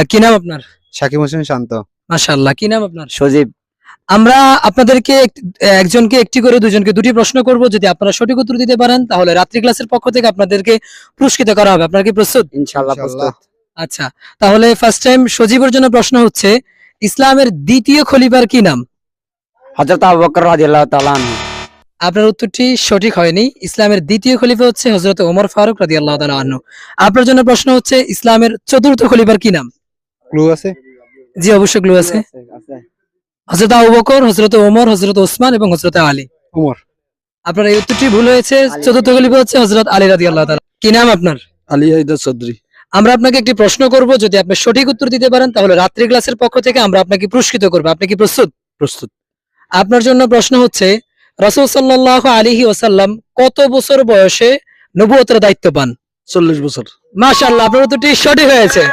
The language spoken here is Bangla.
কি নাম আপনার? সাকিব হোসেন শান্ত। মাশাআল্লাহ। কি নাম আপনার? সজীব। আমরা আপনাদেরকে একজনকে একটি করে দুজনকে দুটি প্রশ্ন করব। যদি আপনারা সঠিক উত্তর দিতে পারেন তাহলে রাত্রি ক্লাসের পক্ষ থেকে আপনাদেরকে পুরস্কৃত করা হবে। আপনারা কি প্রস্তুত? ইনশাআল্লাহ প্রস্তুত। আচ্ছা, তাহলে ফার্স্ট টাইম সজীবের জন্য প্রশ্ন হচ্ছে, ইসলামের দ্বিতীয় খলিফার কি নাম? হযরত আবু বকর রাদিয়াল্লাহু তাআলা আনহু। আপনার উত্তরটি সঠিক হয়নি। ইসলামের দ্বিতীয় খলিফা হচ্ছে হযরত ওমর ফারুক রাদিয়াল্লাহু তাআলা আনহু। আপনার জন্য প্রশ্ন হচ্ছে, ইসলামের চতুর্থ খলিফার কি নাম? ক্লু আছে? জি, অবশ্যই ক্লু আছে। হযরত আবু বকর, হযরত ওমর, হযরত ওসমান এবং হযরত আলী। ওমর। আপনার এই উত্তরটি ভুল হয়েছে। চতুর্থ খলিফা হচ্ছে হযরত আলী রাদিয়াল্লাহু তাআলা। কি নাম আপনার? আলী হায়দার চৌধুরী। আমরা আপনাকে একটি প্রশ্ন করব। যদি আপনি সঠিক উত্তর দিতে পারেন তাহলে রাত্রি ক্লাসের পক্ষ থেকে আমরা আপনাকে পুরস্কৃত করব। আপনি কি প্রস্তুত? প্রস্তুত। আপনার জন্য প্রশ্ন হচ্ছে, রাসূল সাল্লাল্লাহু আলাইহি ওয়াসাল্লাম কত বছর বয়সে নবুয়তের দায়িত্ব পান? 40 বছর। মাশাআল্লাহ, আপনার উত্তরটি সঠিক হয়েছে।